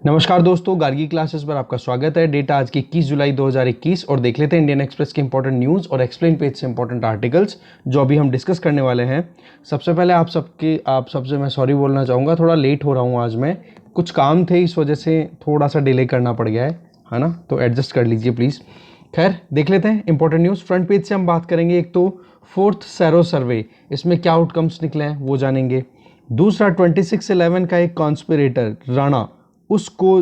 नमस्कार दोस्तों, गार्गी क्लासेस पर आपका स्वागत है। डेट आज की 21 जुलाई 2021 और देख लेते हैं इंडियन एक्सप्रेस के इंपॉर्टेंट न्यूज़ और एक्सप्लेन पेज से इंपॉर्टेंट आर्टिकल्स जो अभी हम डिस्कस करने वाले हैं। सबसे पहले आप सबसे मैं सॉरी बोलना चाहूँगा, थोड़ा लेट हो रहा हूँ आज मैं, कुछ काम थे इस वजह से थोड़ा सा डिले करना पड़ गया है ना, तो एडजस्ट कर लीजिए प्लीज़। खैर देख लेते हैं इंपॉर्टेंट न्यूज़। फ्रंट पेज से हम बात करेंगे, एक तो 4th सेरो सर्वे, इसमें क्या आउटकम्स निकले हैं वो जानेंगे। दूसरा 26/11 का एक कॉन्स्पिरेटर राणा, उसको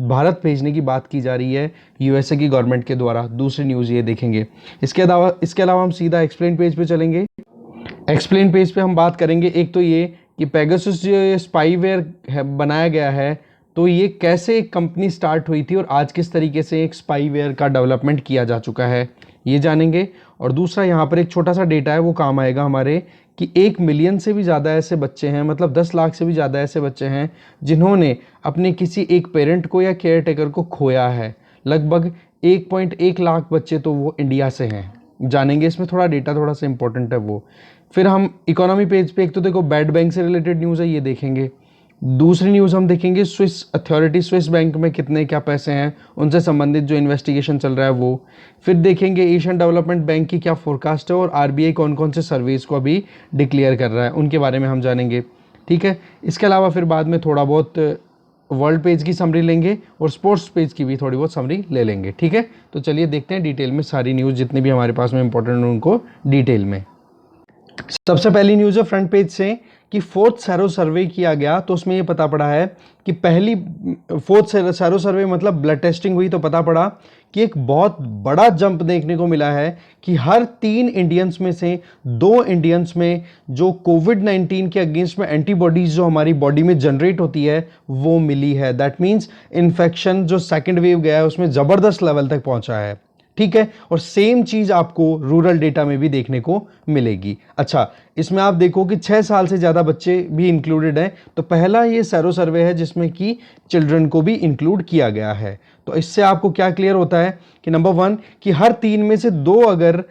भारत भेजने की बात की जा रही है यूएसए की गवर्नमेंट के द्वारा। दूसरी न्यूज़ ये देखेंगे। इसके अलावा हम सीधा एक्सप्लेन पेज पे चलेंगे। एक्सप्लेन पेज पे हम बात करेंगे, एक तो ये कि पेगासस जो ये स्पाईवेयर बनाया गया है, तो ये कैसे एक कंपनी स्टार्ट हुई थी और आज किस तरीके से एक स्पाईवेयर का डेवलपमेंट किया जा चुका है, ये जानेंगे। और दूसरा यहाँ पर एक छोटा सा डेटा है, वो काम आएगा हमारे कि 1 मिलियन से भी ज़्यादा ऐसे बच्चे हैं, मतलब 10 लाख से भी ज़्यादा ऐसे बच्चे हैं जिन्होंने अपने किसी एक पेरेंट को या केयर टेकर को खोया है। लगभग 1.1 लाख बच्चे तो वो इंडिया से हैं, जानेंगे। इसमें थोड़ा डेटा थोड़ा सा इंपॉर्टेंट है वो। फिर हम इकोनॉमी पेज पे एक तो देखो बैड बैंक से रिलेटेड न्यूज़ है, ये देखेंगे। दूसरी न्यूज़ हम देखेंगे स्विस अथॉरिटी, स्विस बैंक में कितने क्या पैसे हैं, उनसे संबंधित जो इन्वेस्टिगेशन चल रहा है वो। फिर देखेंगे एशियन डेवलपमेंट बैंक की क्या फोरकास्ट है और आरबीआई कौन कौन से सर्विस को अभी डिक्लेयर कर रहा है, उनके बारे में हम जानेंगे। ठीक है, इसके अलावा फिर बाद में थोड़ा बहुत वर्ल्ड पेज की समरी लेंगे और स्पोर्ट्स पेज की भी थोड़ी बहुत समरी ले लेंगे। ठीक है, तो चलिए देखते हैं डिटेल में सारी न्यूज़ जितनी भी हमारे पास में इंपॉर्टेंट है उनको डिटेल में। सबसे पहली न्यूज़ है फ्रंट पेज से कि 4th सेरो सर्वे किया गया, तो उसमें ये पता पड़ा है कि पहली 4th सेरो सर्वे मतलब ब्लड टेस्टिंग हुई, तो पता पड़ा कि एक बहुत बड़ा जंप देखने को मिला है कि हर 3 इंडियंस में से 2 इंडियंस में जो कोविड-19 के अगेंस्ट में एंटीबॉडीज जो हमारी बॉडी में जनरेट होती है वो मिली है। दैट मीन्स इन्फेक्शन जो सेकेंड वेव गया है उसमें ज़बरदस्त लेवल तक पहुंचा है। ठीक है, और सेम चीज आपको रूरल डेटा में भी देखने को मिलेगी। अच्छा, इसमें आप देखो कि 6 साल से ज्यादा बच्चे भी इंक्लूडेड हैं, तो पहला ये सेरो सर्वे है जिसमें कि चिल्ड्रन को भी इंक्लूड किया गया है। तो इससे आपको क्या क्लियर होता है कि नंबर 1 कि हर 3 में से 2 अगर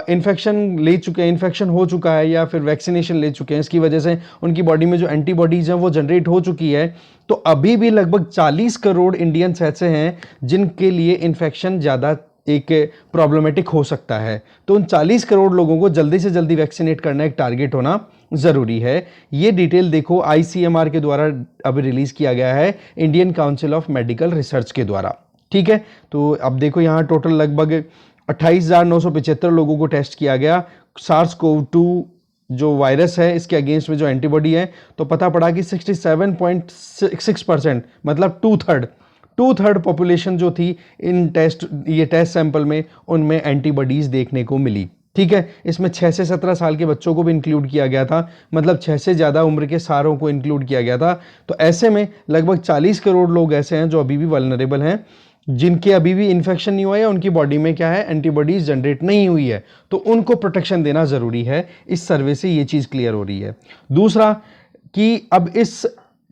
इन्फेक्शन ले चुके हैं, इन्फेक्शन हो चुका है या फिर वैक्सीनेशन ले चुके हैं, इसकी वजह से उनकी बॉडी में जो एंटीबॉडीज हैं वो जनरेट हो चुकी है, तो अभी भी लगभग 40 करोड़ इंडियंस ऐसे हैं जिनके लिए इन्फेक्शन ज़्यादा एक प्रॉब्लमेटिक हो सकता है। तो उन 40 करोड़ लोगों को जल्दी से जल्दी वैक्सीनेट करना एक टारगेट होना ज़रूरी है। ये डिटेल देखो आईसीएमआर के द्वारा अभी रिलीज किया गया है, Indian council of medical research के द्वारा। ठीक है, तो अब देखो यहाँ टोटल लगभग 28,975 लोगों को टेस्ट किया गया SARS-CoV-2 जो वायरस है इसके अगेंस्ट में जो एंटीबॉडी है, तो पता पड़ा कि 67.6% मतलब टू थर्ड पॉपुलेशन जो थी इन टेस्ट सैंपल में, उनमें एंटीबॉडीज देखने को मिली। ठीक है, इसमें 6 से 17 साल के बच्चों को भी इंक्लूड किया गया था, मतलब 6 से ज़्यादा उम्र के सारों को इंक्लूड किया गया था। तो ऐसे में लगभग 40 करोड़ लोग ऐसे हैं जो अभी भी वल्नरेबल हैं, जिनके अभी भी इन्फेक्शन नहीं हुआ है, उनकी बॉडी में क्या है एंटीबॉडीज जनरेट नहीं हुई है, तो उनको प्रोटेक्शन देना ज़रूरी है। इस सर्वे से ये चीज़ क्लियर हो रही है। दूसरा कि अब इस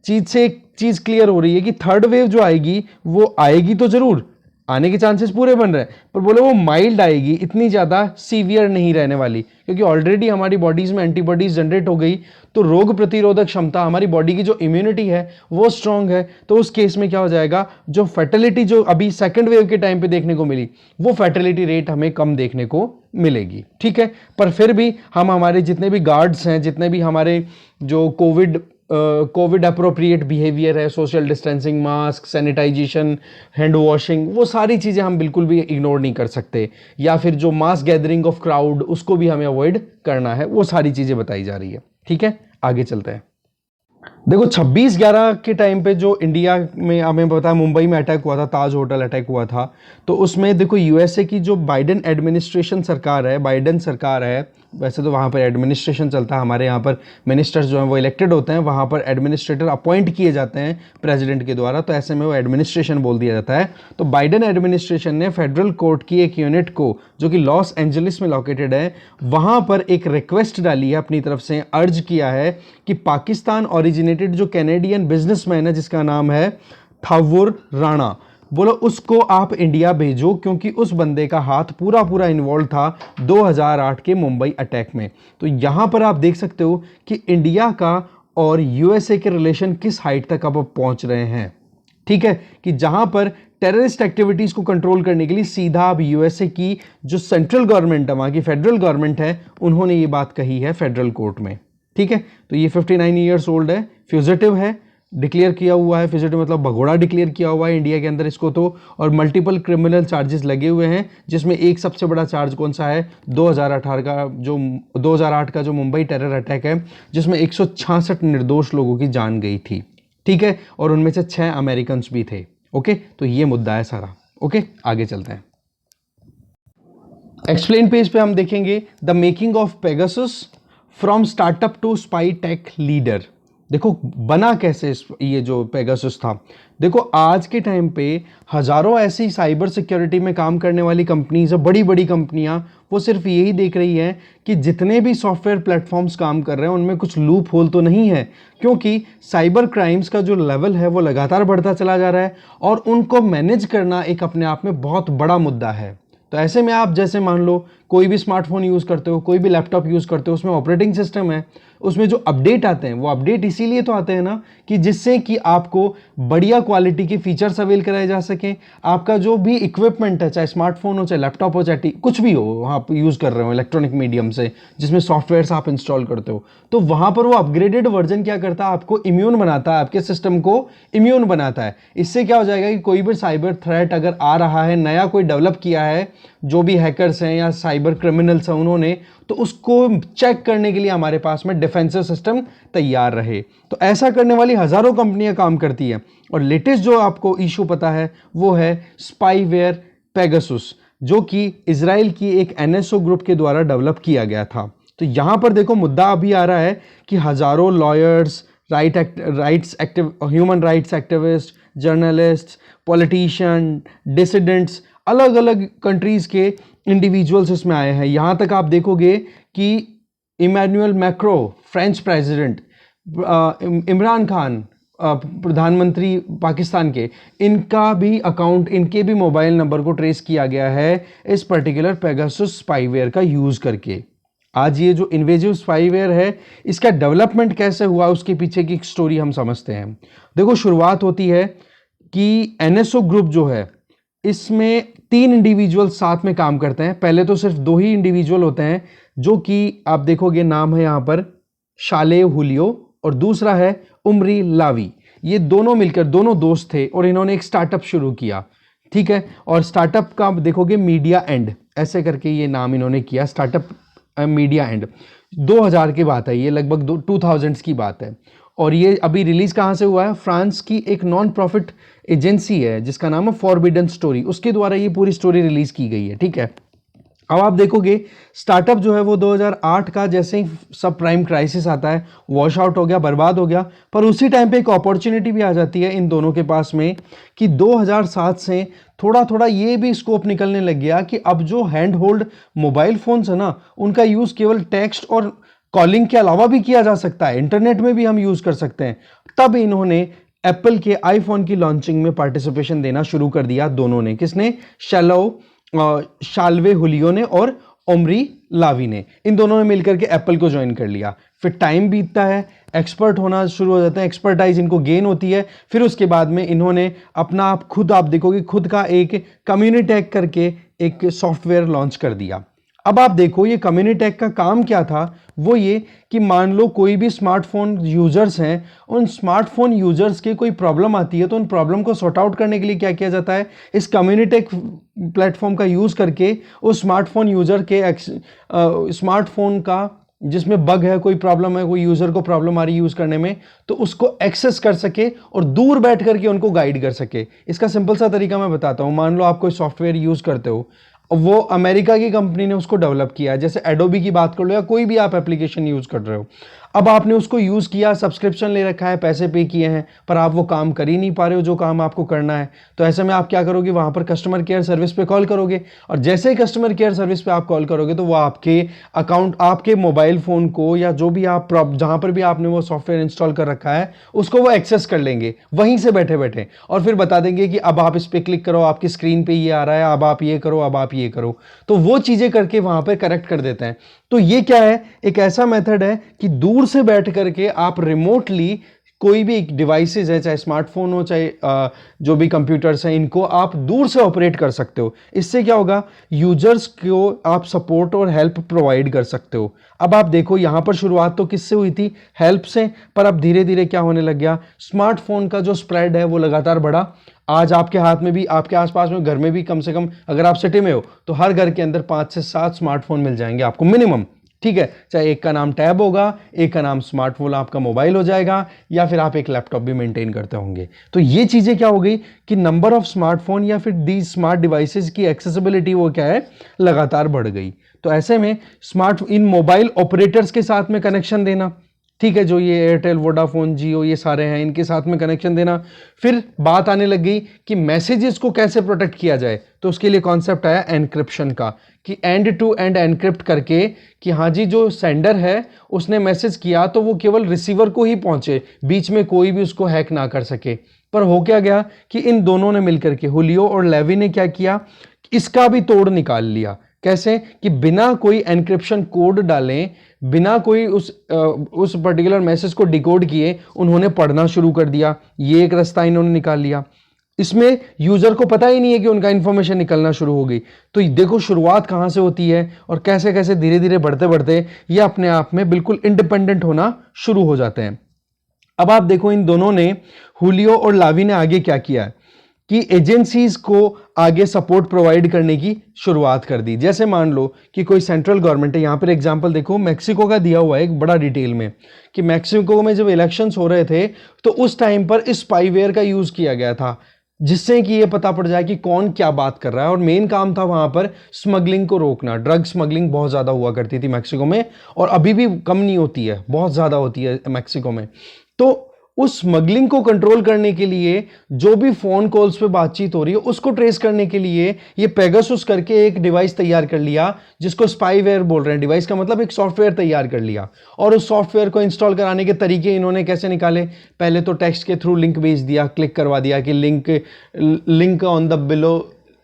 चीज़ से एक चीज़ क्लियर हो रही है कि थर्ड वेव जो आएगी वो आएगी तो ज़रूर, आने के चांसेस पूरे बन रहे हैं, पर बोले वो माइल्ड आएगी, इतनी ज़्यादा सीवियर नहीं रहने वाली, क्योंकि ऑलरेडी हमारी बॉडीज़ में एंटीबॉडीज़ जनरेट हो गई, तो रोग प्रतिरोधक क्षमता, हमारी बॉडी की जो इम्यूनिटी है वो स्ट्रांग है। तो उस केस में क्या हो जाएगा, जो फैटेलिटी जो अभी सेकेंड वेव के टाइम पे देखने को मिली, वो फैटेलिटी रेट हमें कम देखने को मिलेगी। ठीक है, पर फिर भी हम हमारे जितने भी गार्ड्स हैं, जितने भी हमारे जो कोविड अप्रोप्रिएट बिहेवियर है, social distancing, mask, sanitization, hand washing, वो सारी चीज़ें हम बिल्कुल भी इग्नोर नहीं कर सकते, या फिर जो मास गैदरिंग ऑफ क्राउड उसको भी हमें अवॉइड करना है, वो सारी चीज़ें बताई जा रही है। ठीक है, आगे चलते हैं। देखो 26/11 के टाइम पे जो इंडिया में हमें पता है मुंबई में अटैक हुआ था, ताज होटल अटैक हुआ था, तो उसमें देखो यूएसए की जो बाइडेन एडमिनिस्ट्रेशन सरकार है, बाइडेन सरकार है, वैसे तो वहाँ पर एडमिनिस्ट्रेशन चलता है, हमारे यहाँ पर मिनिस्टर्स जो हैं वो इलेक्टेड होते हैं, वहाँ पर एडमिनिस्ट्रेटर अपॉइंट किए जाते हैं प्रेसिडेंट के द्वारा, तो ऐसे में वो एडमिनिस्ट्रेशन बोल दिया जाता है। तो बाइडेन एडमिनिस्ट्रेशन ने फेडरल कोर्ट की एक यूनिट को जो कि लॉस एंजलिस में लोकेटेड है, वहाँ पर एक रिक्वेस्ट डाली है अपनी तरफ से, अर्ज किया है कि पाकिस्तान ओरिजिनेटेड जो कैनेडियन बिजनेसमैन है जिसका नाम है थावुर राणा, बोलो उसको आप इंडिया भेजो, क्योंकि उस बंदे का हाथ पूरा इन्वॉल्व था 2008 के मुंबई अटैक में। तो यहाँ पर आप देख सकते हो कि इंडिया का और यूएसए के रिलेशन किस हाइट तक अब पहुँच रहे हैं। ठीक है, कि जहां पर टेररिस्ट एक्टिविटीज को कंट्रोल करने के लिए सीधा अब यूएसए की जो सेंट्रल गवर्नमेंट है, वहां की फेडरल गवर्नमेंट है, उन्होंने ये बात कही है फेडरल कोर्ट में। ठीक है, तो ये 59 ईयर्स ओल्ड है, फ्यूजिटिव है, डिक्लेयर किया हुआ है, फिजिटिव मतलब भगोड़ा डिक्लेयर किया हुआ है इंडिया के अंदर इसको तो, और मल्टीपल क्रिमिनल चार्जेस लगे हुए हैं, जिसमें एक सबसे बड़ा चार्ज कौन सा है, 2008 का जो मुंबई टेरर अटैक है, जिसमें 166 निर्दोष लोगों की जान गई थी। ठीक है, और उनमें से 6 अमेरिकन भी थे। ओके, तो ये मुद्दा है सारा। ओके, आगे चलते हैं। एक्सप्लेन पेज पे हम देखेंगे the making of Pegasus from startup to spy tech leader. देखो बना कैसे ये जो पेगासस था। देखो आज के टाइम पे हजारों ऐसी साइबर सिक्योरिटी में काम करने वाली कंपनीज है, बड़ी बड़ी कंपनियां, वो सिर्फ यही देख रही हैं कि जितने भी सॉफ्टवेयर प्लेटफॉर्म्स काम कर रहे हैं उनमें कुछ लूप होल तो नहीं है, क्योंकि साइबर क्राइम्स का जो लेवल है वो लगातार बढ़ता चला जा रहा है और उनको मैनेज करना एक अपने आप में बहुत बड़ा मुद्दा है। तो ऐसे में आप जैसे मान लो कोई भी स्मार्टफोन यूज़ करते हो, कोई भी लैपटॉप यूज़ करते हो, उसमें ऑपरेटिंग सिस्टम है, उसमें जो अपडेट आते हैं वो अपडेट इसीलिए तो आते हैं ना कि जिससे कि आपको बढ़िया क्वालिटी के फीचर्स अवेल कराए जा सकें। आपका जो भी इक्विपमेंट है, चाहे स्मार्टफोन हो, चाहे लैपटॉप हो, चाहे कुछ भी हो, आप यूज़ कर रहे हो इलेक्ट्रॉनिक मीडियम से, जिसमें सॉफ्टवेयर्स आप इंस्टॉल करते हो, तो वहाँ पर वो अपग्रेडेड वर्जन क्या करता है, आपको इम्यून बनाता है, आपके सिस्टम को इम्यून बनाता है। इससे क्या हो जाएगा कि कोई भी साइबर थ्रेट अगर आ रहा है, नया कोई डेवलप किया है, जो भी हैकर्स हैं या साइबर क्रिमिनल्स हैं उन्होंने, तो उसको चेक करने के लिए हमारे पास में डिफेंसिव सिस्टम तैयार रहे। तो ऐसा करने वाली हजारों कंपनियां काम करती हैं। और लेटेस्ट जो आपको इशू पता है वो है स्पाईवेयर पेगासस, जो कि इजराइल की एक एनएसओ ग्रुप के द्वारा डेवलप किया गया था। तो यहां पर देखो मुद्दा अभी आ रहा है कि हजारों lawyers, human rights activist, journalist, politician, dissidents, अलग अलग कंट्रीज के इंडिविजुअल्स इसमें आए हैं। यहाँ तक आप देखोगे कि Emmanuel Macro French president, Imran Khan प्रधानमंत्री पाकिस्तान के, इनका भी अकाउंट, इनके भी मोबाइल नंबर को ट्रेस किया गया है इस पर्टिकुलर पेगासस स्पाईवेयर का यूज़ करके। आज ये जो इन्वेजिव स्पाईवेयर है, इसका डेवलपमेंट कैसे हुआ, उसके पीछे की एक स्टोरी हम समझते हैं। देखो शुरुआत होती है कि एनएसओ ग्रुप जो है, इसमें 3 इंडिविजुअल साथ में काम करते हैं। पहले तो सिर्फ 2 ही इंडिविजुअल होते हैं, जो कि आप देखोगे नाम है यहाँ पर शाले हुलियो और दूसरा है उमरी लावी। ये दोनों मिलकर, दोनों दोस्त थे और इन्होंने एक स्टार्टअप शुरू किया। ठीक है, और स्टार्टअप का देखोगे मीडिया एंड, ऐसे करके ये नाम इन्होंने किया, स्टार्टअप मीडिया एंड। 2000 की बात है, ये लगभग 2000s की बात है। और ये अभी रिलीज कहाँ से हुआ है, फ्रांस की एक नॉन प्रॉफिट एजेंसी है जिसका नाम है फॉरबिडन स्टोरी, उसके द्वारा ये पूरी स्टोरी रिलीज की गई है। ठीक है, अब आप देखोगे स्टार्टअप जो है वो 2008 का जैसे ही सब प्राइम क्राइसिस आता है, वॉश आउट हो गया, बर्बाद हो गया। पर उसी टाइम पे एक अपॉर्चुनिटी भी आ जाती है इन दोनों के पास में कि 2007 से थोड़ा थोड़ा ये भी स्कोप निकलने लग गया कि अब जो हैंड होल्ड मोबाइल फोन्स है ना, उनका यूज केवल टेक्स्ट और कॉलिंग के अलावा भी किया जा सकता है, इंटरनेट में भी हम यूज कर सकते हैं। तब इन्होंने एप्पल के आईफोन की लॉन्चिंग में पार्टिसिपेशन देना शुरू कर दिया। दोनों ने, किसने, शाल्वे हुलियो ने और ओमरी लावी ने, इन दोनों ने मिलकर के एप्पल को ज्वाइन कर लिया। फिर टाइम बीतता है, एक्सपर्ट होना शुरू हो जाते हैं, एक्सपर्टाइज इनको गेन होती है। फिर उसके बाद में इन्होंने अपना आप खुद, आप देखोगे खुद का एक कम्युनिटेक करके एक सॉफ्टवेयर लॉन्च कर दिया। अब आप देखो ये कम्युनिटेक का काम क्या था, वो ये कि मान लो कोई भी स्मार्टफोन यूजर्स हैं, उन स्मार्टफोन यूजर्स के कोई प्रॉब्लम आती है तो उन प्रॉब्लम को सॉर्ट आउट करने के लिए क्या किया जाता है, इस कम्युनिटेक प्लेटफॉर्म का यूज करके उस स्मार्टफोन यूजर के स्मार्टफोन का जिसमें बग है, कोई प्रॉब्लम है, कोई यूजर को प्रॉब्लम आ रही है यूज करने में, तो उसको एक्सेस कर सके और दूर बैठ करके उनको गाइड कर सके। इसका सिंपल सा तरीका मैं बताता हूं। मान लो आप कोई सॉफ्टवेयर यूज करते हो, वो अमेरिका की कंपनी ने उसको डेवलप किया है, जैसे एडोबी की बात कर लो या कोई भी आप एप्लीकेशन यूज कर रहे हो। अब आपने उसको यूज किया, सब्सक्रिप्शन ले रखा है, पैसे पे किए हैं, पर आप वो काम कर ही नहीं पा रहे हो जो काम आपको करना है। तो ऐसे में आप क्या करोगे, वहां पर कस्टमर केयर सर्विस पे कॉल करोगे, और जैसे ही कस्टमर केयर सर्विस पे आप कॉल करोगे तो वो आपके अकाउंट, आपके मोबाइल फोन को या जो भी आप जहां पर भी आपने वो सॉफ्टवेयर इंस्टॉल कर रखा है उसको वो एक्सेस कर लेंगे वहीं से बैठे बैठे, और फिर बता देंगे कि अब आप इस पर क्लिक करो, आपकी स्क्रीन पे ये आ रहा है, अब आप ये करो, अब आप ये करो। तो वो चीजें करके वहां पर करेक्ट कर देते हैं। तो ये क्या है, एक ऐसा मेथड है कि दूर से बैठ करके आप रिमोटली कोई भी डिवाइसेस है, चाहे स्मार्टफोन हो चाहे जो भी कंप्यूटर्स हैं, इनको आप दूर से ऑपरेट कर सकते हो। इससे क्या होगा, यूजर्स को आप सपोर्ट और हेल्प प्रोवाइड कर सकते हो। अब आप देखो यहां पर शुरुआत तो किससे हुई थी, हेल्प से, पर अब धीरे धीरे क्या होने लग गया, स्मार्टफोन का जो स्प्रेड है वो लगातार बढ़ा। आज आपके हाथ में भी, आपके आसपास में, घर में भी कम से कम, अगर आप सिटी में हो तो हर घर के अंदर 5 से 7 स्मार्टफोन मिल जाएंगे आपको मिनिमम। ठीक है, चाहे एक का नाम टैब होगा, एक का नाम स्मार्टफोन आपका मोबाइल हो जाएगा, या फिर आप एक लैपटॉप भी मेंटेन करते होंगे। तो ये चीजें क्या हो गई कि नंबर ऑफ स्मार्टफोन या फिर दी स्मार्ट डिवाइसेस की एक्सेसिबिलिटी वो क्या है, लगातार बढ़ गई। तो ऐसे में इन मोबाइल ऑपरेटर्स के साथ में कनेक्शन देना, ठीक है, जो ये एयरटेल, वोडाफोन, जियो, ये सारे हैं, इनके साथ में कनेक्शन देना। फिर बात आने लग गई कि मैसेजेस को कैसे प्रोटेक्ट किया जाए, तो उसके लिए कॉन्सेप्ट आया एनक्रिप्शन का, कि एंड टू एंड एनक्रिप्ट करके, कि हाँ जी जो सेंडर है उसने मैसेज किया तो वो केवल रिसीवर को ही पहुंचे, बीच में कोई भी उसको हैक ना कर सके। पर हो क्या गया कि इन दोनों ने मिलकर के, हुलियो और लेवी ने क्या किया, इसका भी तोड़ निकाल लिया। कैसे कि बिना कोई एनक्रिप्शन कोड डालें, बिना कोई उस पर्टिकुलर मैसेज को डिकोड किए उन्होंने पढ़ना शुरू कर दिया। ये एक रास्ता इन्होंने निकाल लिया। इसमें यूजर को पता ही नहीं है कि उनका इंफॉर्मेशन निकलना शुरू हो गई। तो देखो शुरुआत कहां से होती है और कैसे कैसे धीरे धीरे बढ़ते बढ़ते ये अपने आप में बिल्कुल इंडिपेंडेंट होना शुरू हो जाते हैं। अब आप देखो इन दोनों ने, हुलियो और लावी ने आगे क्या किया है कि एजेंसीज को आगे सपोर्ट प्रोवाइड करने की शुरुआत कर दी। जैसे मान लो कि कोई सेंट्रल गवर्नमेंट है, यहां पर एग्जांपल देखो मैक्सिको का दिया हुआ है एक बड़ा डिटेल में, कि मैक्सिको में जब इलेक्शंस हो रहे थे तो उस टाइम पर स्पाईवेयर का यूज किया गया था, जिससे कि ये पता पड़ जाए कि कौन क्या बात कर रहा है। और मेन काम था वहां पर स्मगलिंग को रोकना। ड्रग स्मगलिंग बहुत ज्यादा हुआ करती थी मैक्सिको में, और अभी भी कम नहीं होती है, बहुत ज्यादा होती है मैक्सिको में। तो उस स्मगलिंग को कंट्रोल करने के लिए जो भी फोन कॉल्स पे बातचीत हो रही है उसको ट्रेस करने के लिए ये पेगासस करके एक डिवाइस तैयार कर लिया, जिसको स्पाईवेयर बोल रहे हैं। डिवाइस का मतलब एक सॉफ्टवेयर तैयार कर लिया, और उस सॉफ्टवेयर को इंस्टॉल कराने के तरीके इन्होंने कैसे निकाले। पहले तो टेक्स्ट के थ्रू लिंक भेज दिया, क्लिक करवा दिया कि link on the below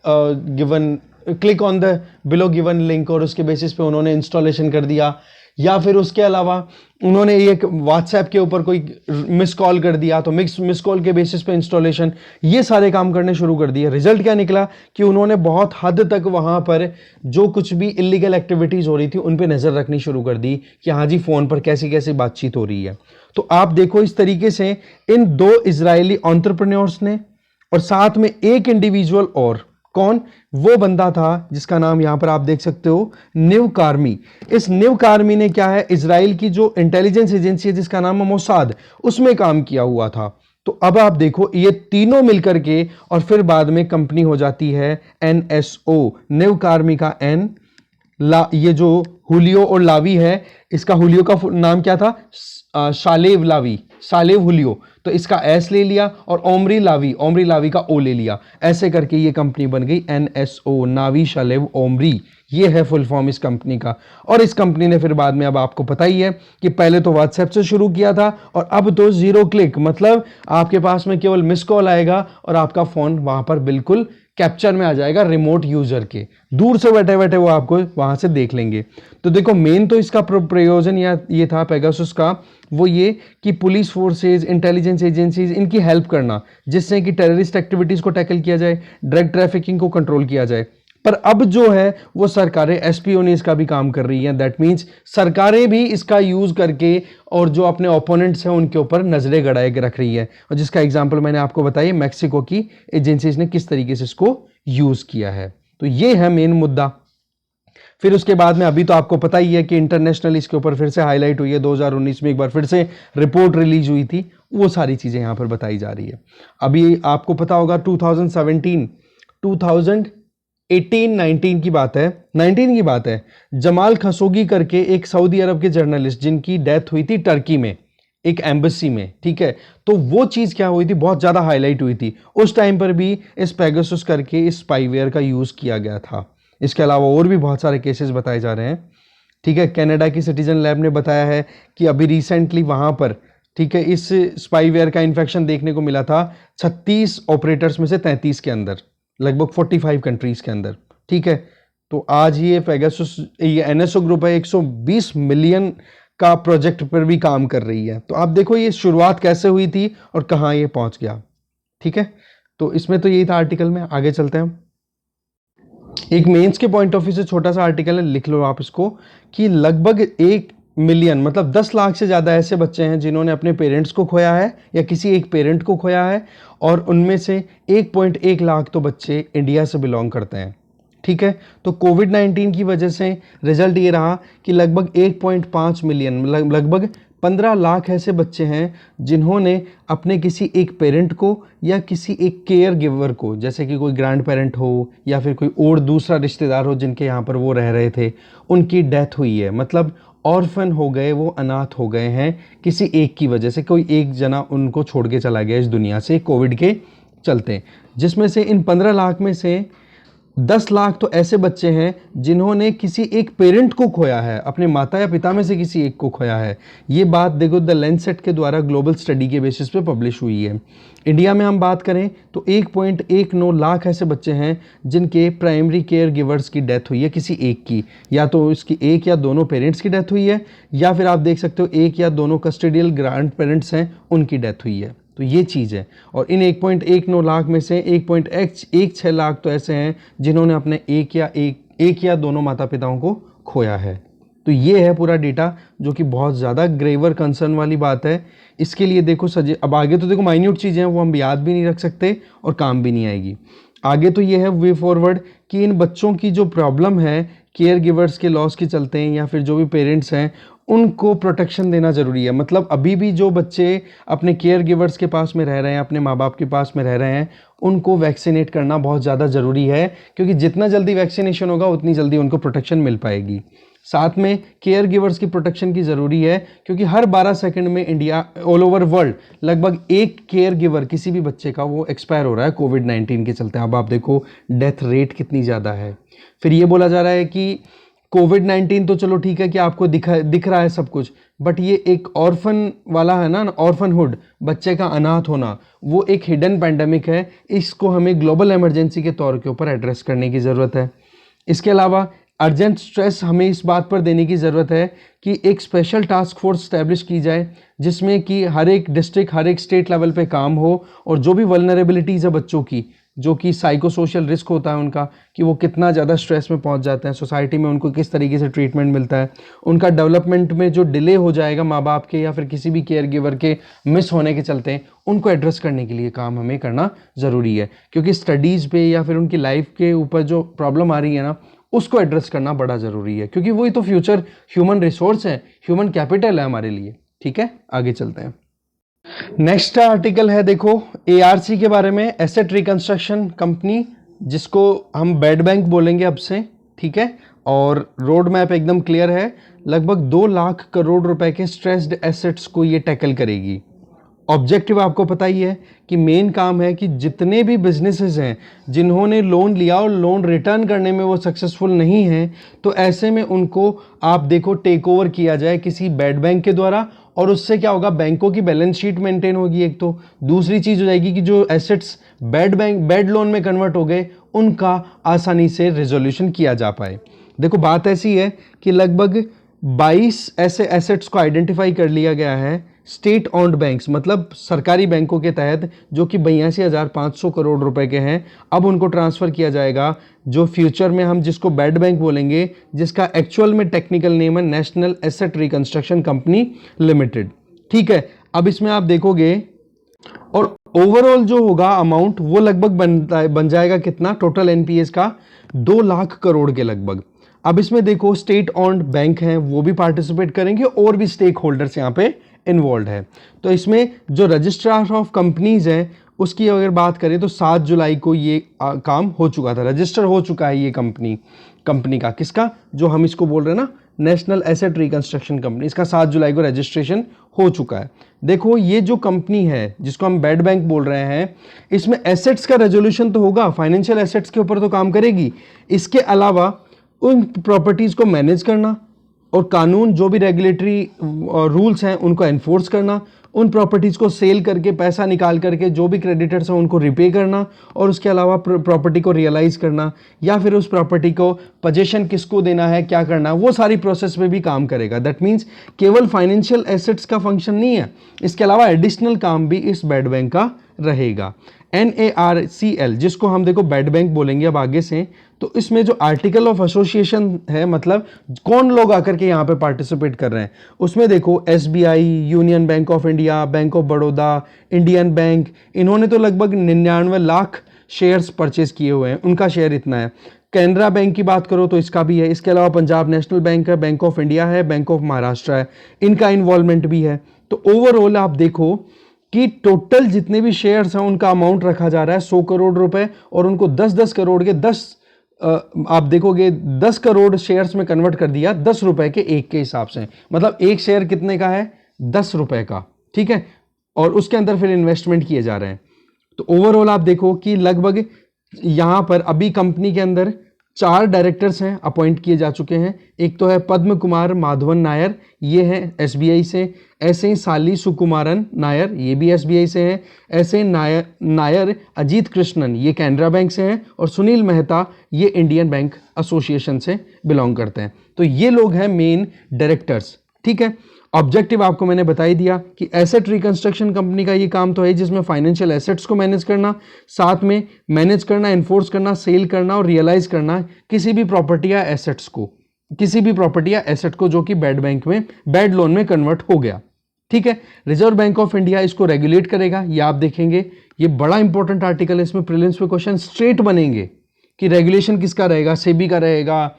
given, click on the below given link, और उसके बेसिस पे उन्होंने इंस्टॉलेशन कर दिया। या फिर उसके अलावा उन्होंने एक व्हाट्सएप के ऊपर कोई मिस कॉल कर दिया तो मिस कॉल के बेसिस पे इंस्टॉलेशन, ये सारे काम करने शुरू कर दिए। रिजल्ट क्या निकला कि उन्होंने बहुत हद तक वहां पर जो कुछ भी इलीगल एक्टिविटीज हो रही थी उन पे नजर रखनी शुरू कर दी, कि हाँ जी फोन पर कैसी कैसी बातचीत हो रही है। तो आप देखो इस तरीके से इन 2 इजरायली एंटरप्रेन्योर्स ने, और साथ में एक इंडिविजुअल, और कौन, वो बंदा था जिसका नाम यहां पर आप देख सकते हो, निव कार्मी। इस निव कार्मी ने क्या है, इजराइल की जो इंटेलिजेंस एजेंसी है जिसका नाम है मोसाद, उसमें काम किया हुआ था। तो अब आप देखो ये तीनों मिलकर के, और फिर बाद में कंपनी हो जाती है NSO, निव कार्मी का N, ये जो हुलियो और लावी है, इसका हुलियो का नाम क्या था, शालेव लावी, शालेव हुलियो, तो इसका एस ले लिया, और ओमरी लावी का ओ ले लिया। ऐसे करके ये कंपनी बन गई NSO, नावी शालेव ओमरी। ये है फुल फॉर्म इस कंपनी का। और इस कंपनी ने फिर बाद में, अब आपको पता ही है कि पहले तो व्हाट्सएप से शुरू किया था, और अब तो 0 क्लिक, मतलब आपके पास में केवल मिस कॉल आएगा और आपका फोन वहां पर बिल्कुल कैप्चर में आ जाएगा रिमोट यूजर के, दूर से बैठे बैठे वो आपको वहां से देख लेंगे। तो देखो मेन तो इसका प्रयोजन ये था पेगासस का, वो ये कि पुलिस फोर्सेज, इंटेलिजेंस एजेंसीज, इनकी हेल्प करना, जिससे कि टेररिस्ट एक्टिविटीज को टैकल किया जाए, ड्रग ट्रैफिकिंग को कंट्रोल किया जाए। पर अब जो है वो सरकारें एस्पियोनेज का भी काम कर रही हैं। दैट मीन्स सरकारें भी इसका यूज करके और जो अपने ओपोनेंट्स हैं उनके ऊपर नजरें गड़ाए के रख रही है, और जिसका एग्जांपल मैंने आपको बताया, मैक्सिको की एजेंसीज ने किस तरीके से इसको यूज किया है। तो ये है मेन मुद्दा। फिर उसके बाद में अभी तो आपको पता ही है कि इंटरनेशनल इसके ऊपर फिर से हाईलाइट हुई है, 2019 में एक बार फिर से रिपोर्ट रिलीज हुई थी, वो सारी चीजें यहां पर बताई जा रही है। अभी आपको पता होगा 2018-19 की बात है, 19 की बात है, जमाल खशोगी करके एक सऊदी अरब के जर्नलिस्ट जिनकी डेथ हुई थी टर्की में एक एम्बेसी में, ठीक है। तो वो चीज क्या हुई थी, बहुत ज्यादा हाईलाइट हुई थी। उस टाइम पर भी इस पेगासस करके इस स्पाईवेयर का यूज किया गया था। इसके अलावा और भी बहुत सारे केसेस बताए जा रहे हैं, ठीक है। कनाडा की सिटीजन लैब ने बताया है कि अभी रिसेंटली वहां पर, ठीक है, इस स्पाईवेयर का इन्फेक्शन देखने को मिला था 36 ऑपरेटर्स में से 33 के अंदर, लगभग 45 कंट्रीज के अंदर, ठीक है। तो आज ये पेगासस, ये NSO ग्रुप है, 120 मिलियन का प्रोजेक्ट पर भी काम कर रही है। तो आप देखो ये शुरुआत कैसे हुई थी और कहाँ ये पहुंच गया। ठीक है, तो इसमें तो यही था आर्टिकल में। आगे चलते हैं हम। एक मेंस के पॉइंट ऑफ व्यू से छोटा सा आर्टिकल है, लिख लो आप इसको, कि लगभग 1 मिलियन मतलब 10 लाख से ज़्यादा ऐसे बच्चे हैं जिन्होंने अपने पेरेंट्स को खोया है या किसी एक पेरेंट को खोया है, और उनमें से 1.1 लाख तो बच्चे इंडिया से बिलोंग करते हैं। ठीक है, तो कोविड-19 की वजह से रिजल्ट ये रहा कि लगभग 1.5 मिलियन लगभग 15 लाख ऐसे बच्चे हैं जिन्होंने अपने किसी एक पेरेंट को या किसी एक केयर गिवर को, जैसे कि कोई ग्रैंड पेरेंट हो या फिर कोई और दूसरा रिश्तेदार हो जिनके यहाँ पर वो रह रहे थे, उनकी डेथ हुई है। मतलब ऑर्फन हो गए, वो अनाथ हो गए हैं किसी एक की वजह से। कोई एक जना उनको छोड़ के चला गया इस दुनिया से कोविड के चलते, जिसमें से इन 15 लाख में से 10 लाख तो ऐसे बच्चे हैं जिन्होंने किसी एक पेरेंट को खोया है, अपने माता या पिता में से किसी एक को खोया है। ये बात देखो द लैंसेट के द्वारा ग्लोबल स्टडी के बेसिस पे पब्लिश हुई है। इंडिया में हम बात करें तो 1.19 लाख ऐसे बच्चे हैं जिनके प्राइमरी केयर गिवर्स की डेथ हुई है किसी एक की, या तो इसकी एक या दोनों पेरेंट्स की डेथ हुई है, या फिर आप देख सकते हो एक या दोनों कस्टोडियल ग्रैंड पेरेंट्स हैं उनकी डेथ हुई है। तो ये चीज़ है। और इन 1.19 लाख में से 1.16 लाख तो ऐसे हैं जिन्होंने अपने एक या दोनों माता पिताओं को खोया है। तो ये है पूरा डेटा, जो कि बहुत ज़्यादा ग्रेवर कंसर्न वाली बात है। इसके लिए देखो अब आगे तो देखो माइन्यूट चीज़ें हैं, वो हम याद भी नहीं रख सकते और काम भी नहीं आएगी। आगे तो ये है वे फॉरवर्ड कि इन बच्चों की जो प्रॉब्लम है केयर गिवर्स के लॉस के चलते हैं, या फिर जो भी पेरेंट्स हैं उनको प्रोटेक्शन देना ज़रूरी है। मतलब अभी भी जो बच्चे अपने केयर गिवर्स के पास में रह रहे हैं, अपने माँ बाप के पास में रह रहे हैं, उनको वैक्सीनेट करना बहुत ज़्यादा ज़रूरी है, क्योंकि जितना जल्दी वैक्सीनेशन होगा उतनी जल्दी उनको प्रोटेक्शन मिल पाएगी। साथ में केयर गिवर्स की प्रोटेक्शन की ज़रूरी है, क्योंकि हर 12 सेकंड में इंडिया ऑल ओवर वर्ल्ड लगभग एक केयर गिवर किसी भी बच्चे का वो एक्सपायर हो रहा है कोविड-19 के चलते। अब आप देखो डेथ रेट कितनी ज़्यादा है। फिर ये बोला जा रहा है कि कोविड-19 तो चलो ठीक है कि आपको दिख रहा है सब कुछ, बट ये एक ऑर्फन वाला है ना, ऑर्फनहुड, बच्चे का अनाथ होना, वो एक हिडन पैंडेमिक है। इसको हमें ग्लोबल इमरजेंसी के तौर के ऊपर एड्रेस करने की ज़रूरत है। इसके अलावा अर्जेंट स्ट्रेस हमें इस बात पर देने की ज़रूरत है कि एक स्पेशल टास्क फोर्स स्टैब्लिश की जाए, जिसमें कि हर एक डिस्ट्रिक्ट, हर एक स्टेट लेवल पे काम हो, और जो भी वल्नरेबिलिटीज़ है बच्चों की, जो कि साइको सोशल रिस्क होता है उनका, कि वो कितना ज़्यादा स्ट्रेस में पहुंच जाते हैं, सोसाइटी में उनको किस तरीके से ट्रीटमेंट मिलता है, उनका डेवलपमेंट में जो डिले हो जाएगा माँ बाप के या फिर किसी भी केयर गिवर के मिस होने के चलते हैं, उनको एड्रेस करने के लिए काम हमें करना ज़रूरी है। क्योंकि स्टडीज़ पे या फिर उनकी लाइफ के ऊपर जो प्रॉब्लम आ रही है ना, उसको एड्रेस करना बड़ा ज़रूरी है, क्योंकि वही तो फ्यूचर ह्यूमन रिसोर्स है, ह्यूमन कैपिटल है हमारे लिए। ठीक है, आगे चलते हैं। नेक्स्ट आर्टिकल है, देखो एआरसी के बारे में, एसेट रिकंस्ट्रक्शन कंपनी, जिसको हम बेड बैंक बोलेंगे अब से। ठीक है, और रोड मैप एकदम क्लियर है, लगभग 2 लाख करोड़ रुपए के स्ट्रेस्ड एसेट्स को ये टैकल करेगी। ऑब्जेक्टिव आपको पता ही है कि मेन काम है कि जितने भी बिजनेसेस हैं जिन्होंने लोन लिया और लोन रिटर्न करने में वो सक्सेसफुल नहीं हैं, तो ऐसे में उनको आप देखो टेक ओवर किया जाए किसी बेड बैंक के द्वारा, और उससे क्या होगा, बैंकों की बैलेंस शीट मेंटेन होगी एक तो, दूसरी चीज़ हो जाएगी कि जो एसेट्स बेड लोन में कन्वर्ट हो गए उनका आसानी से रिजोल्यूशन किया जा पाए। देखो बात ऐसी है कि लगभग 22 ऐसे एसेट्स को आइडेंटिफाई कर लिया गया है स्टेट ऑन्ड बैंक्स, मतलब सरकारी बैंकों के तहत, जो कि 82,500 करोड़ रुपए के हैं। अब उनको ट्रांसफ़र किया जाएगा, जो फ्यूचर में हम जिसको बेड बैंक बोलेंगे, जिसका एक्चुअल में टेक्निकल नेम है national asset reconstruction company limited. ठीक है, अब इसमें आप देखोगे और ओवरऑल जो होगा अमाउंट वो लगभग बन जाएगा कितना, टोटल एनपीएस का 2 लाख करोड़ के लगभग। अब इसमें देखो स्टेट ऑन्ड बैंक हैं, वो भी पार्टिसिपेट करेंगे, और भी स्टेक होल्डर्स यहाँ पे इन्वॉल्व है। तो इसमें जो रजिस्ट्रार ऑफ कंपनीज हैं उसकी अगर बात करें तो 7 जुलाई को ये काम हो चुका था, रजिस्टर हो चुका है ये कंपनी का, किसका, जो हम इसको बोल रहे हैं ना नेशनल एसेट रिकंस्ट्रक्शन कंपनी, इसका 7 जुलाई को रजिस्ट्रेशन हो चुका है। देखो ये जो कंपनी है जिसको हम बेड बैंक बोल रहे हैं, इसमें एसेट्स का रेजोल्यूशन तो होगा, फाइनेंशियल एसेट्स के ऊपर तो काम करेगी, इसके अलावा उन प्रॉपर्टीज़ को मैनेज करना और कानून जो भी रेगुलेटरी रूल्स हैं उनको एनफोर्स करना, उन प्रॉपर्टीज़ को सेल करके पैसा निकाल करके जो भी क्रेडिटर्स हैं उनको रिपे करना, और उसके अलावा प्रॉपर्टी को रियलाइज करना, या फिर उस प्रॉपर्टी को पोजीशन किसको देना है, क्या करना है, वो सारी प्रोसेस में भी काम करेगा। दैट मीन्स केवल फाइनेंशियल एसेट्स का फंक्शन नहीं है, इसके अलावा एडिशनल काम भी इस बेड बैंक का रहेगा। NARCL, जिसको हम देखो बेड बैंक बोलेंगे अब आगे से, तो इसमें जो आर्टिकल ऑफ एसोसिएशन है, मतलब कौन लोग आकर के यहाँ पे पार्टिसिपेट कर रहे हैं, उसमें देखो SBI, union bank of India, bank of Baroda, Indian bank, इन्होंने तो लगभग 99 लाख शेयर्स परचेज किए हुए हैं, उनका शेयर इतना है। कैनरा बैंक की बात करो तो इसका भी है, इसके अलावा पंजाब नेशनल बैंक है, बैंक ऑफ इंडिया है, बैंक ऑफ महाराष्ट्र है, इनका इन्वॉल्वमेंट भी है। तो ओवरऑल आप देखो कि टोटल जितने भी शेयर्स हैं उनका अमाउंट रखा जा रहा है 100 करोड़ रुपए, और उनको 10-10 करोड़ के 10 आप देखोगे 10 करोड़ शेयर्स में कन्वर्ट कर दिया 10 रुपए के एक के हिसाब से, मतलब एक शेयर कितने का है, 10 रुपए का, ठीक है, और उसके अंदर फिर इन्वेस्टमेंट किए जा रहे हैं। तो ओवरऑल आप देखो कि लगभग यहां पर अभी कंपनी के अंदर 4 डायरेक्टर्स हैं, अपॉइंट किए जा चुके हैं। एक तो है पद्म कुमार माधवन नायर, ये हैं SBI से। ऐसे ही साली सुकुमारन नायर, ये भी SBI से हैं। ऐसे नायर अजीत कृष्णन, ये कैनरा बैंक से हैं। और सुनील मेहता, ये इंडियन बैंक एसोसिएशन से बिलोंग करते हैं। तो ये लोग हैं मेन डायरेक्टर्स, ठीक है। ऑब्जेक्टिव आपको मैंने बता ही दिया कि एसेट रिकंस्ट्रक्शन कंपनी का ये काम तो है जिसमें फाइनेंशियल एसेट्स को मैनेज करना, साथ में मैनेज करना, इन्फोर्स करना, सेल करना और रियलाइज करना किसी भी प्रॉपर्टी या एसेट्स को, किसी भी प्रॉपर्टी या एसेट को जो कि बैड बैंक में, बैड लोन में कन्वर्ट हो गया, ठीक है। रिजर्व बैंक ऑफ इंडिया इसको रेगुलेट करेगा, ये आप देखेंगे, ये बड़ा इंपॉर्टेंट आर्टिकल है, इसमें प्रीलिम्स में क्वेश्चन स्ट्रेट बनेंगे कि रेगुलेशन किसका रहेगा, सेबी का रहेगा,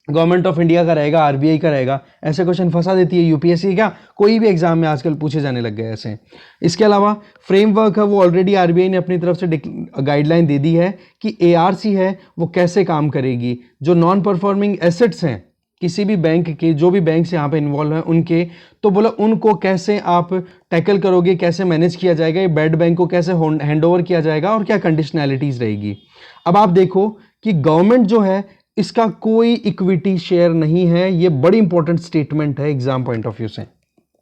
गवर्नमेंट ऑफ इंडिया का रहेगा, RBI का रहेगा। ऐसे क्वेश्चन फंसा देती है UPSC, क्या कोई भी एग्जाम में आजकल पूछे जाने लग गए ऐसे। इसके अलावा फ्रेमवर्क है वो ऑलरेडी RBI ने अपनी तरफ से गाइडलाइन दे दी है कि ARC है वो कैसे काम करेगी। जो नॉन परफॉर्मिंग एसेट्स हैं किसी भी बैंक के, जो भी बैंक से यहाँ पे इन्वॉल्व हैं उनके, तो बोला उनको कैसे आप टैकल करोगे, कैसे मैनेज किया जाएगा, ये बैड बैंक को कैसे हैंड ओवर किया जाएगा और क्या कंडीशनैलिटीज रहेगी। अब आप देखो कि गवर्नमेंट जो है इसका कोई इक्विटी शेयर नहीं है, ये बड़ी इंपॉर्टेंट स्टेटमेंट है एग्जाम पॉइंट ऑफ व्यू से,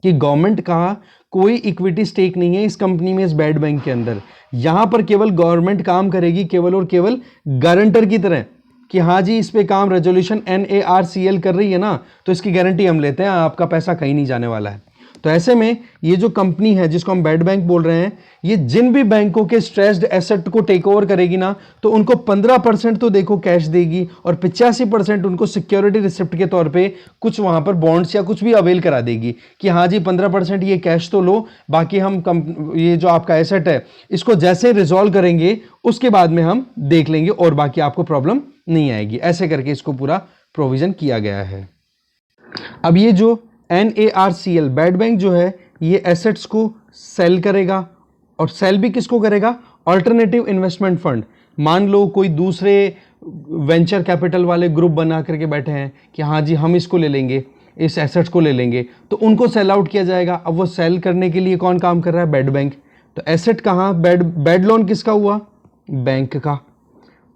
कि गवर्नमेंट का कोई इक्विटी स्टेक नहीं है इस कंपनी में, इस बैड बैंक के अंदर। यहां पर केवल गवर्नमेंट काम करेगी केवल और केवल गारंटर की तरह, कि हाँ जी इस पे काम रेजोल्यूशन NARCL कर रही है ना, तो इसकी गारंटी हम लेते हैं, आपका पैसा कहीं नहीं जाने वाला है। तो ऐसे में ये जो कंपनी है जिसको हम बैड बैंक बोल रहे हैं, ये जिन भी बैंकों के स्ट्रेस्ड एसेट को टेक ओवर करेगी ना, तो उनको 15% तो देखो कैश देगी और 85% उनको सिक्योरिटी रिसिप्ट के तौर पे कुछ वहां पर बॉन्ड्स या कुछ भी अवेल करा देगी कि हाँ जी 15% ये कैश तो लो, बाकी हम ये जो आपका एसेट है इसको जैसे रिजॉल्व करेंगे उसके बाद में हम देख लेंगे और बाकी आपको प्रॉब्लम नहीं आएगी। ऐसे करके इसको पूरा प्रोविजन किया गया है। अब ये जो NARCL बैड बैंक जो है ये एसेट्स को सेल करेगा, और सेल भी किसको करेगा, अल्टरनेटिव इन्वेस्टमेंट फंड। मान लो कोई दूसरे वेंचर कैपिटल वाले ग्रुप बना करके बैठे हैं कि हाँ जी हम इसको ले लेंगे, इस एसेट्स को ले लेंगे, तो उनको सेल आउट किया जाएगा। अब वो सेल करने के लिए कौन काम कर रहा है, बैड बैंक। तो एसेट कहाँ, बैड लोन किसका हुआ, बैंक का।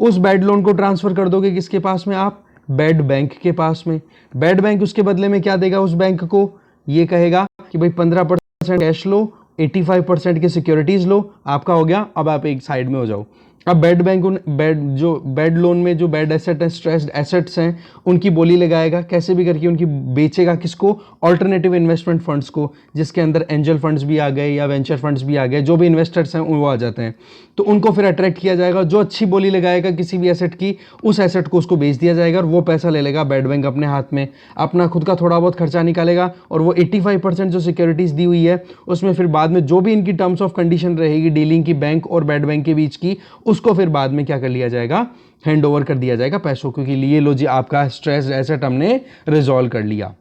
उस बैड लोन को ट्रांसफर कर दोगे किसके पास में, आप बैड बैंक के पास में। बैड बैंक उसके बदले में क्या देगा उस बैंक को, ये कहेगा कि भाई 15% कैश लो, 85% की सिक्योरिटीज लो, आपका हो गया, अब आप एक साइड में हो जाओ। अब बैड बैंक बैड लोन में जो बैड एसेट है, स्ट्रेस्ड एसेट्स हैं, उनकी बोली लगाएगा, कैसे भी करके उनकी बेचेगा, किसको, अल्टरनेटिव इन्वेस्टमेंट फंड्स को, जिसके अंदर एंजल फंड्स भी आ गए या वेंचर फंड्स भी आ गए, जो भी इन्वेस्टर्स हैं वो आ जाते हैं। तो उनको फिर अट्रैक्ट किया जाएगा, जो अच्छी बोली लगाएगा किसी भी एसेट की, उस एसेट को उसको बेच दिया जाएगा और वो पैसा ले लेगा बैड बैंक अपने हाथ में, अपना खुद का थोड़ा बहुत खर्चा निकालेगा और वो 85% जो सिक्योरिटीज दी हुई है उसमें फिर बाद में जो भी इनकी टर्म्स ऑफ कंडीशन रहेगी डीलिंग की बैंक और बैड बैंक के बीच की, उसको फिर बाद में क्या कर लिया जाएगा, हैंड ओवर कर दिया जाएगा पैसों को, कि लिए लो जी आपका स्ट्रेस एसेट हमने रिजॉल्व कर लिया।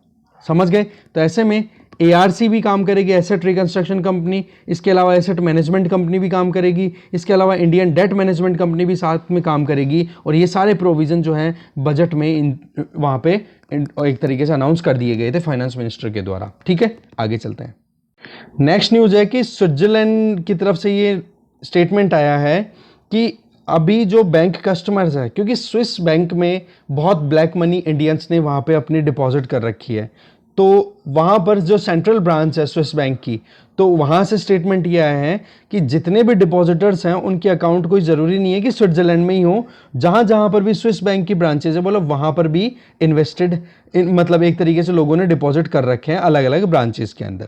समझ गए। तो ऐसे में ARC भी काम करेगी, एसेट रिकंस्ट्रक्शन कंपनी, इसके अलावा एसेट मैनेजमेंट कंपनी भी काम करेगी, इसके अलावा इंडियन डेट मैनेजमेंट कंपनी भी साथ में काम करेगी। और ये सारे प्रोविजन जो हैं बजट में वहाँ पे एक तरीके से अनाउंस कर दिए गए थे फाइनेंस मिनिस्टर के द्वारा। ठीक है, आगे चलते हैं। नेक्स्ट न्यूज़ है कि स्विट्जरलैंड की तरफ से ये स्टेटमेंट आया है कि अभी जो बैंक कस्टमर्स है, क्योंकि स्विस बैंक में बहुत ब्लैक मनी इंडियंस ने वहाँ पे अपनी डिपॉजिट कर रखी है, तो वहाँ पर जो सेंट्रल ब्रांच है स्विस बैंक की, तो वहाँ से स्टेटमेंट ये आया है कि जितने भी डिपॉजिटर्स हैं उनके अकाउंट कोई ज़रूरी नहीं है कि स्विट्जरलैंड में ही हो, जहाँ जहाँ पर भी स्विस बैंक की ब्रांचेज है बोलो वहाँ पर भी इन्वेस्टेड मतलब एक तरीके से लोगों ने डिपॉजिट कर रखे हैं अलग अलग ब्रांचेस के अंदर।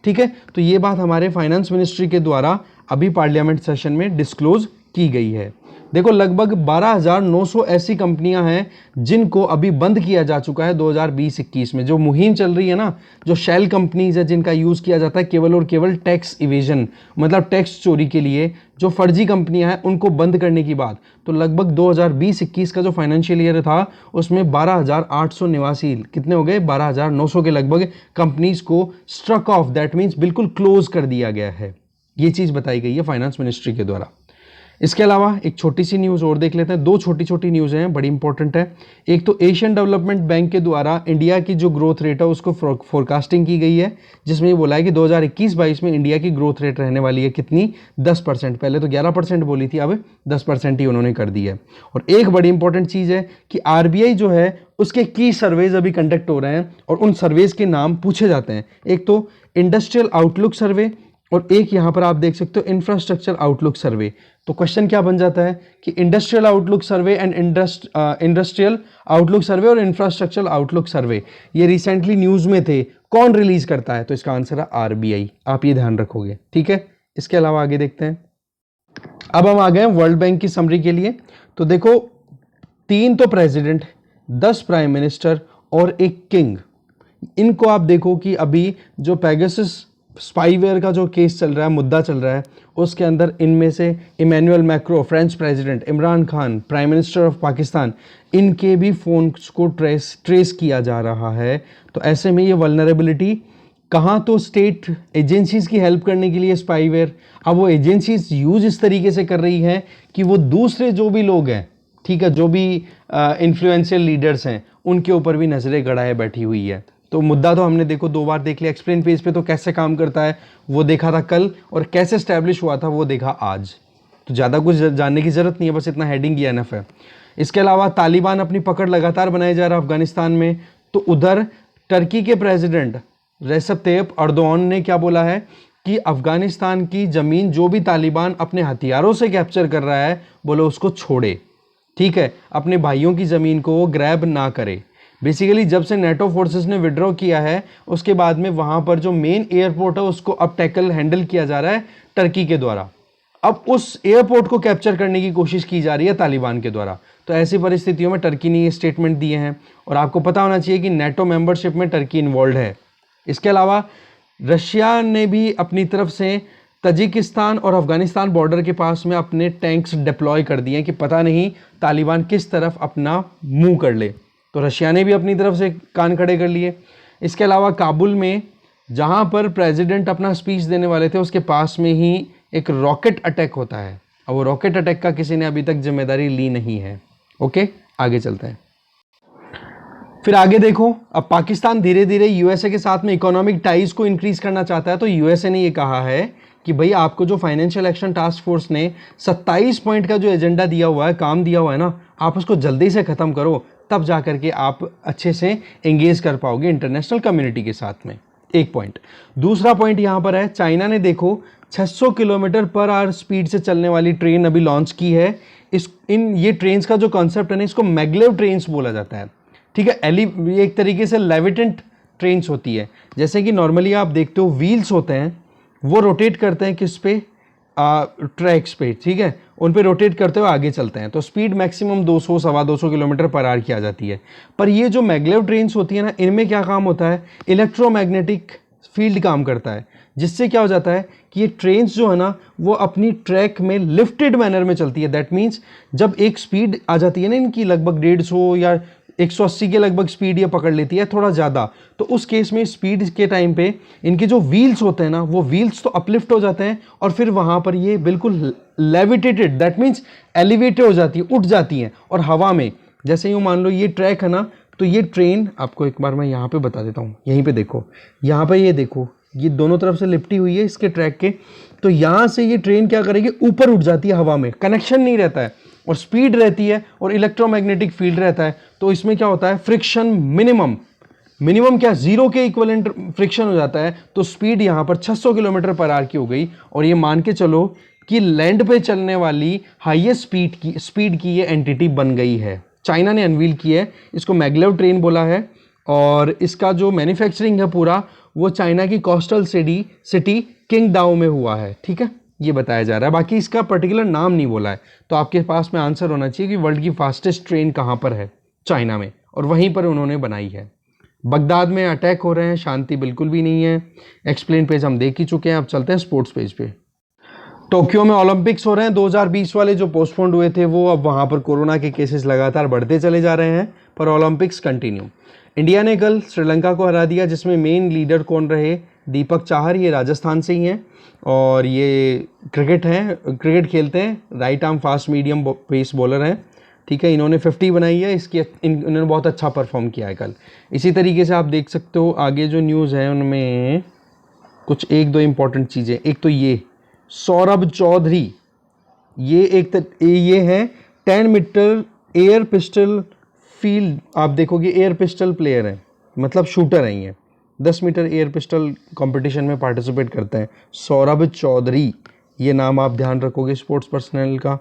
ठीक है, तो ये बात हमारे फाइनेंस मिनिस्ट्री के द्वारा अभी पार्लियामेंट सेशन में डिस्क्लोज की गई है। देखो लगभग 12,900 ऐसी कंपनियां हैं जिनको अभी बंद किया जा चुका है 2020-21 में। जो मुहिम चल रही है ना, जो शेल कंपनीज है जिनका यूज़ किया जाता है केवल और केवल टैक्स इवेजन मतलब टैक्स चोरी के लिए, जो फर्जी कंपनियां हैं उनको बंद करने की बात, तो लगभग 2020-21 का जो फाइनेंशियल ईयर था उसमें 12,889 कितने हो गए 12,900 के लगभग कंपनीज को स्ट्रक ऑफ, दैट मीन्स बिल्कुल क्लोज कर दिया गया है। ये चीज़ बताई गई है फाइनेंस मिनिस्ट्री के द्वारा। इसके अलावा एक छोटी सी न्यूज़ और देख लेते हैं, दो छोटी छोटी न्यूज़ हैं बड़ी इंपॉर्टेंट है। एक तो एशियन डेवलपमेंट बैंक के द्वारा इंडिया की जो ग्रोथ रेट है उसको फोरकास्टिंग की गई है, जिसमें ये बोला है कि 2021-22 में इंडिया की ग्रोथ रेट रहने वाली है कितनी 10%। पहले तो 11% बोली थी, अब 10% ही उन्होंने कर दी है। और एक बड़ी इंपॉर्टेंट चीज़ है कि आरबीआई जो है उसके की सर्वेज अभी कंडक्ट हो रहे हैं और उन सर्वेज के नाम पूछे जाते हैं। एक तो इंडस्ट्रियल आउटलुक सर्वे और एक यहाँ पर आप देख सकते हो इंफ्रास्ट्रक्चर आउटलुक सर्वे। तो क्वेश्चन क्या बन जाता है कि industrial outlook survey and industrial outlook survey और इंफ्रास्ट्रक्चर आउटलुक सर्वे ये रिसेंटली न्यूज़ में थे, कौन रिलीज करता है? तो इसका आंसर है आरबीआई, आप ये ध्यान रखोगे। ठीक है, इसके अलावा आगे देखते हैं। अब हम आ गए वर्ल्ड बैंक की समरी के लिए। तो देखो 3 तो प्रेसिडेंट, 10 प्राइम मिनिस्टर और एक किंग, इनको आप देखो कि अभी जो पेगासस स्पाईवेयर का जो केस चल रहा है, मुद्दा चल रहा है, उसके अंदर इनमें से Emmanuel Macro French president, Imran Khan prime minister of Pakistan, इनके भी फ़ोन को ट्रेस किया जा रहा है। तो ऐसे में ये वल्नरेबिलिटी कहाँ, तो स्टेट एजेंसीज़ की हेल्प करने के लिए स्पाईवेयर, अब वो एजेंसीज यूज़ इस तरीके से कर रही हैं कि वो दूसरे जो भी लोग हैं, ठीक है, जो भी इन्फ्लुएंशियल लीडर्स हैं उनके ऊपर भी नज़रें गड़ाए बैठी हुई है। तो मुद्दा तो हमने देखो 2 बार देख लिया, एक्सप्लेन पेज पे तो कैसे काम करता है वो देखा था कल, और कैसे स्टैब्लिश हुआ था वो देखा आज। तो ज़्यादा कुछ जानने की ज़रूरत नहीं है, बस इतना हेडिंग ही एनफ है। इसके अलावा तालिबान अपनी पकड़ लगातार बनाए जा रहा है अफगानिस्तान में। तो उधर टर्की के प्रेसिडेंट रेसेप तैयप अर्दोआन ने क्या बोला है कि अफगानिस्तान की ज़मीन जो भी तालिबान अपने हथियारों से कैप्चर कर रहा है बोलो उसको छोड़े, ठीक है, अपने भाइयों की ज़मीन को वो ग्रैब ना करे। बेसिकली जब से नेटो फोर्सेस ने विड्रॉ किया है उसके बाद में वहाँ पर जो मेन एयरपोर्ट है उसको अब टैकल हैंडल किया जा रहा है टर्की के द्वारा। अब उस एयरपोर्ट को कैप्चर करने की कोशिश की जा रही है तालिबान के द्वारा। तो ऐसी परिस्थितियों में टर्की ने ये स्टेटमेंट दिए हैं, और आपको पता होना चाहिए कि नेटो मेंबरशिप में टर्की इन्वॉल्व है। इसके अलावा रशिया ने भी अपनी तरफ से तजिकिस्तान और अफगानिस्तान बॉर्डर के पास में अपने टैंक्स डिप्लॉय कर दिए हैं कि पता नहीं तालिबान किस तरफ अपना मुंह कर ले। तो रशिया ने भी अपनी तरफ से कान खड़े कर लिए। इसके अलावा काबुल में जहां पर प्रेसिडेंट अपना स्पीच देने वाले थे उसके पास में ही एक रॉकेट अटैक होता है, और वो रॉकेट अटैक का किसी ने अभी तक जिम्मेदारी ली नहीं है। ओके, आगे चलते हैं। फिर आगे देखो, अब पाकिस्तान धीरे धीरे यूएसए के साथ में इकोनॉमिक टाइज को इंक्रीज करना चाहता है। तो यूएसए ने ये कहा है कि भाई आपको जो फाइनेंशियल एक्शन टास्क फोर्स ने 27 पॉइंट का जो एजेंडा दिया हुआ है, काम दिया हुआ है ना, आप उसको जल्दी से ख़त्म करो, तब जा करके आप अच्छे से एंगेज कर पाओगे इंटरनेशनल कम्युनिटी के साथ में। एक पॉइंट। दूसरा पॉइंट यहाँ पर है, चाइना ने देखो 600 किलोमीटर पर आवर स्पीड से चलने वाली ट्रेन अभी लॉन्च की है। ये ट्रेन्स का जो कॉन्सेप्ट है ना, इसको मैग्लेव ट्रेन्स बोला जाता है। ठीक है, ये एक तरीके से लेविटेंट ट्रेन्स होती है। जैसे कि नॉर्मली आप देखते हो व्हील्स होते हैं वो रोटेट करते हैं किस पे, ट्रैक्स पे, ठीक है, उन पे रोटेट करते हुए आगे चलते हैं। तो स्पीड मैक्सिमम 200 सवा 200 किलोमीटर पर आवर की आ जाती है। पर ये जो मैग्लेव ट्रेन्स होती है ना, इनमें क्या काम होता है, इलेक्ट्रोमैग्नेटिक फील्ड काम करता है, जिससे क्या हो जाता है कि ये ट्रेन्स जो है ना वो अपनी ट्रैक में लिफ्टेड मैनर में चलती है। दैट मीन्स जब एक स्पीड आ जाती है ना इनकी लगभग 150 या 180 के लगभग स्पीड ये पकड़ लेती है, थोड़ा ज़्यादा, तो उस केस में स्पीड के टाइम पे इनके जो व्हील्स होते हैं ना वो व्हील्स तो अपलिफ्ट हो जाते हैं, और फिर वहाँ पर ये बिल्कुल लेविटेटेड, दैट मीन्स एलिवेटेड हो जाती है, उठ जाती हैं और हवा में। जैसे यूँ मान लो ये ट्रैक है ना, तो ये ट्रेन आपको एक बार मैं यहाँ पे बता देता हूँ, यहीं पे देखो, यहाँ पे ये देखो, ये दोनों तरफ से लिपटी हुई है इसके ट्रैक के। तो यहाँ से ये ट्रेन क्या करेगी, ऊपर उठ जाती है हवा में, कनेक्शन नहीं रहता है, और स्पीड रहती है और इलेक्ट्रोमैग्नेटिक फील्ड रहता है। तो इसमें क्या होता है, फ्रिक्शन मिनिमम, मिनिमम क्या, जीरो के इक्विवेलेंट फ्रिक्शन हो जाता है, तो स्पीड यहाँ पर 600 किलोमीटर पर आवर की हो गई। और ये मान के चलो कि लैंड पे चलने वाली हाईएस्ट स्पीड की ये एंटिटी बन गई है। चाइना ने अनवील की है, इसको मैगलेव ट्रेन बोला है। और इसका जो मैन्युफैक्चरिंग है पूरा, वो चाइना की कोस्टल सिटी किंगडाओ में हुआ है। ठीक है, ये बताया जा रहा है, बाकी इसका पर्टिकुलर नाम नहीं बोला है। तो आपके पास में आंसर होना चाहिए कि वर्ल्ड की फास्टेस्ट ट्रेन कहाँ पर है, चाइना में, और वहीं पर उन्होंने बनाई है। बगदाद में अटैक हो रहे हैं, शांति बिल्कुल भी नहीं है। एक्सप्लेन पेज हम देख ही चुके हैं, अब चलते हैं स्पोर्ट्स पेज पे। टोक्यो में ओलंपिक्स हो रहे हैं 2020 वाले, जो पोस्टपोन्ड हुए थे वो, अब वहाँ पर कोरोना के केसेस लगातार बढ़ते चले जा रहे हैं, पर ओलंपिक्स कंटिन्यू। इंडिया ने कल श्रीलंका को हरा दिया, जिसमें मेन लीडर कौन रहे, दीपक चाहर, ये राजस्थान से ही हैं और ये क्रिकेट खेलते हैं, right arm fast medium pace bowler हैं। ठीक है, इन्होंने 50 बनाई है, इन्होंने बहुत अच्छा परफॉर्म किया है कल। इसी तरीके से आप देख सकते हो आगे जो न्यूज़ है उनमें कुछ एक दो इम्पॉर्टेंट चीज़ें। एक तो ये सौरभ चौधरी, ये है 10 मीटर एयर पिस्टल फील्ड, आप देखोगे एयर पिस्टल प्लेयर हैं, मतलब शूटर हैं ये, 10 मीटर एयर पिस्टल कंपटीशन में पार्टिसिपेट करते हैं। सौरभ चौधरी, ये नाम आप ध्यान रखोगे स्पोर्ट्स पर्सनल का।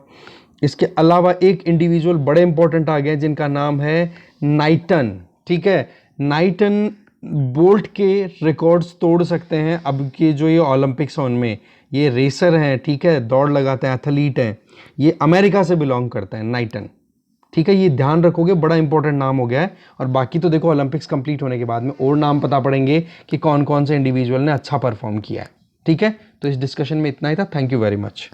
इसके अलावा एक इंडिविजुअल बड़े इंपॉर्टेंट आ गए जिनका नाम है नाइटन। ठीक है, नाइटन बोल्ट के रिकॉर्ड्स तोड़ सकते हैं अब के जो ये ओलंपिक्स हैं उनमें। ये रेसर हैं, ठीक है, दौड़ लगाते हैं, एथलीट हैं, ये अमेरिका से बिलोंग करते हैं नाइटन। ठीक है, ये ध्यान रखोगे, बड़ा इंपॉर्टेंट नाम हो गया है। और बाकी तो देखो ओलंपिक्स कंप्लीट होने के बाद में और नाम पता पड़ेंगे कि कौन कौन से इंडिविजुअल ने अच्छा परफॉर्म किया है। ठीक है, तो इस डिस्कशन में इतना ही था। Thank you very much.